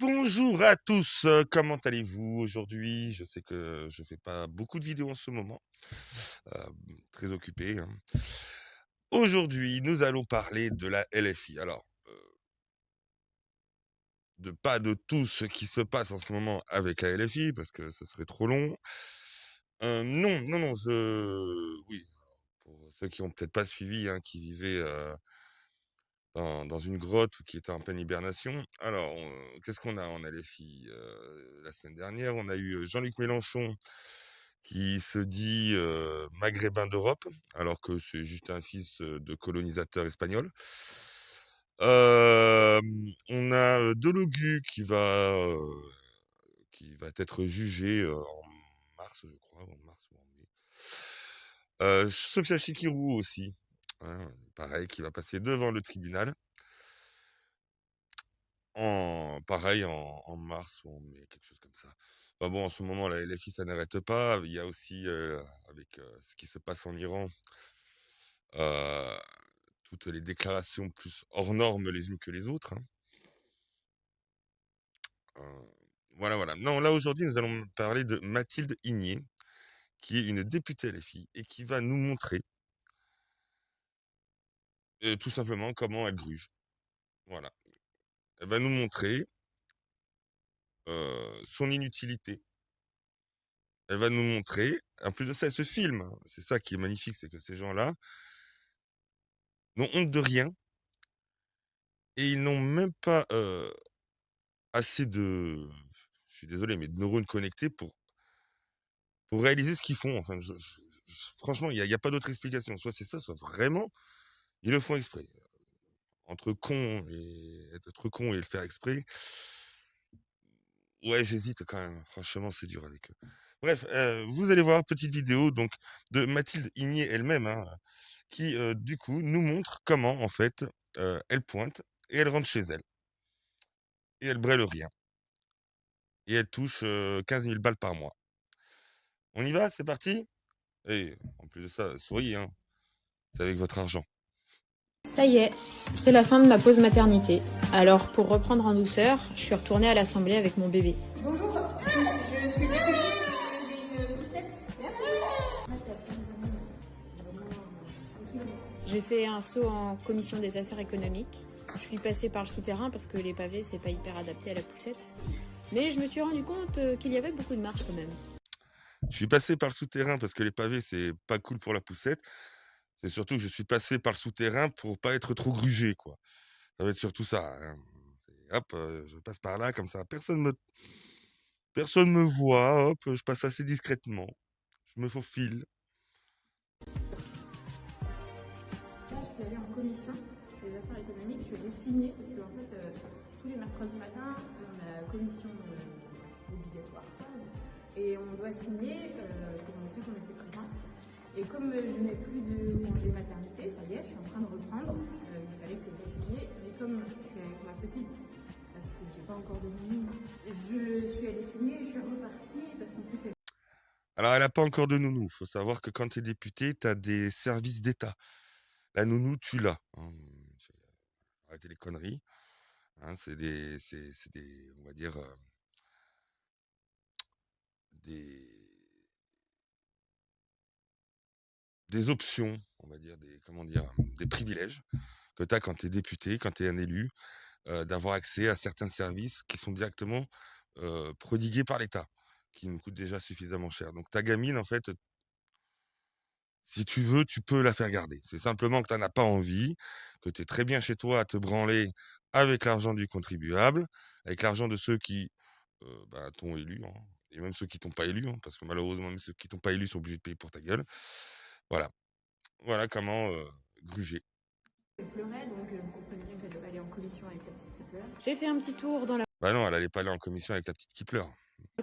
Bonjour à tous, comment allez-vous aujourd'hui? Je sais que je fais pas beaucoup de vidéos en ce moment, très occupé, hein. Aujourd'hui, nous allons parler de la LFI. Alors, pas de tout ce qui se passe en ce moment avec la LFI parce que ce serait trop long. Non, non, non, oui, pour ceux qui ont peut-être pas suivi, hein, qui vivaient, dans une grotte ou qui étaient en pleine hibernation. Alors, qu'est-ce qu'on a en LFI? La semaine dernière, on a eu, Jean-Luc Mélenchon qui se dit, maghrébin d'Europe, alors que c'est juste un fils, de colonisateur espagnol. On a, Delogu qui va être jugé, en mars, je crois, en mars ou en mai. Sofia Chikirou aussi, hein, pareil, qui va passer devant le tribunal. En mars ou en mai, quelque chose comme ça. Enfin bon, en ce moment, la LFI, ça n'arrête pas. Il y a aussi, avec, ce qui se passe en Iran, heu, toutes les déclarations plus hors normes les unes que les autres, hein. Heu, voilà, voilà. Non, là, aujourd'hui, nous allons parler de Mathilde Igné, qui est une députée LFI et qui va nous montrer, tout simplement comment elle gruge. Voilà. Elle va nous montrer, son inutilité. Elle va nous montrer en plus de ça, elle se filme, hein. C'est ça qui est magnifique, c'est que ces gens-là n'ont honte de rien et ils n'ont même pas, assez de je suis désolé, mais de neurones connectés pour réaliser ce qu'ils font. Enfin, franchement, il y a pas d'autre explication. Soit c'est ça, soit vraiment, ils le font exprès. Être con et le faire exprès, ouais, j'hésite quand même. Franchement, c'est dur avec eux. Bref, vous allez voir, petite vidéo donc de Mathilde Igné elle-même, hein, qui, du coup, nous montre comment, en fait, elle pointe et elle rentre chez elle et elle brûle rien et elle touche, 15 000 balles par mois. On y va? C'est parti? Et en plus de ça, souriez, hein, c'est avec votre argent. Ça y est, c'est la fin de ma pause maternité. Alors, pour reprendre en douceur, je suis retournée à l'assemblée avec mon bébé. Bonjour, je suis députée, j'ai une poussette. Merci. J'ai fait un saut en commission des affaires économiques. Je suis passée par le souterrain parce que les pavés, c'est pas hyper adapté à la poussette. Mais je me suis rendu compte qu'il y avait beaucoup de marche quand même. Je suis passé par le souterrain parce que les pavés, c'est pas cool pour la poussette. C'est surtout que je suis passé par le souterrain pour pas être trop grugé, quoi. Ça va être surtout ça, hein. Hop, je passe par là comme ça, personne me voit, hop, je passe assez discrètement. Je me faufile. Là, je suis allée en commission des affaires économiques, je vais signer parce qu'en fait, tous les mercredis matins, on a commission obligatoire et on doit signer pour montrer qu'on était présent. Et comme je n'ai plus de congé maternité, ça y est, je suis en train de reprendre. Il fallait que je signe, mais comme je suis avec ma petite, parce que j'ai pas encore de nounou, je suis allée signer et je suis repartie parce qu'en plus, Alors, elle a pas encore de nounou. Faut savoir que quand tu es député, tu as des services d'État. La nounou, tu l'as, hein. Arrêtez les conneries, hein, c'est des on va dire, des des options, on va dire, comment dire? Des privilèges que tu as quand tu es député, quand tu es un élu, d'avoir accès à certains services qui sont directement, prodigués par l'État, qui nous coûtent déjà suffisamment cher. Donc ta gamine, en fait, si tu veux, tu peux la faire garder. C'est simplement que tu en as pas envie, que tu es très bien chez toi à te branler avec l'argent du contribuable, avec l'argent de ceux qui, t'ont élu, hein, et même ceux qui t'ont pas élu, hein, parce que malheureusement, même ceux qui t'ont pas élu sont obligés de payer pour ta gueule. Voilà. Voilà comment, gruger. elle pleurait, donc vous comprenez bien que j'allais pas aller en commission avec la petite qui pleure. J'ai fait un petit tour dans la Bah non, elle allait pas aller en commission avec la petite qui pleure.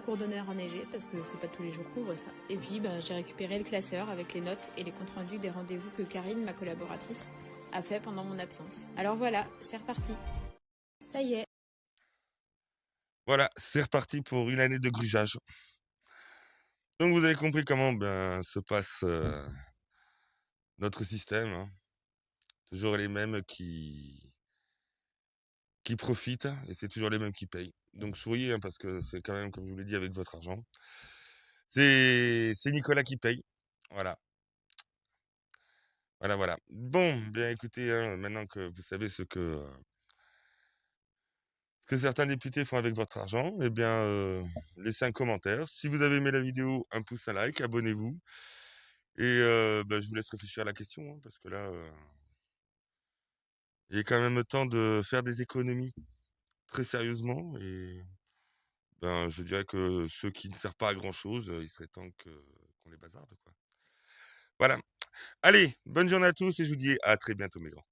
cour d'honneur enneigée parce que c'est pas tous les jours qu'on voit ça. Et puis, j'ai récupéré le classeur avec les notes et les comptes rendus des rendez-vous que Karine, ma collaboratrice, a fait pendant mon absence. Alors voilà, c'est reparti. Ça y est. Voilà, c'est reparti pour une année de grugeage. Donc vous avez compris comment, se passe, notre système, hein. Toujours les mêmes qui qui profitent et c'est toujours les mêmes qui payent. Donc souriez, hein, parce que c'est quand même, comme je vous l'ai dit, avec votre argent. C'est Nicolas qui paye. Voilà. Voilà, voilà. Bon, bien écoutez, hein, maintenant que vous savez ce que certains députés font avec votre argent, eh bien, laissez un commentaire. Si vous avez aimé la vidéo, un pouce, un like, abonnez-vous. Et bah, je vous laisse réfléchir à la question, hein, parce que là, il est quand même temps de faire des économies très sérieusement. Et ben, je dirais que ceux qui ne servent pas à grand-chose, il serait temps qu'on les bazarde, quoi. Voilà. Allez, bonne journée à tous et je vous dis à très bientôt, mes grands.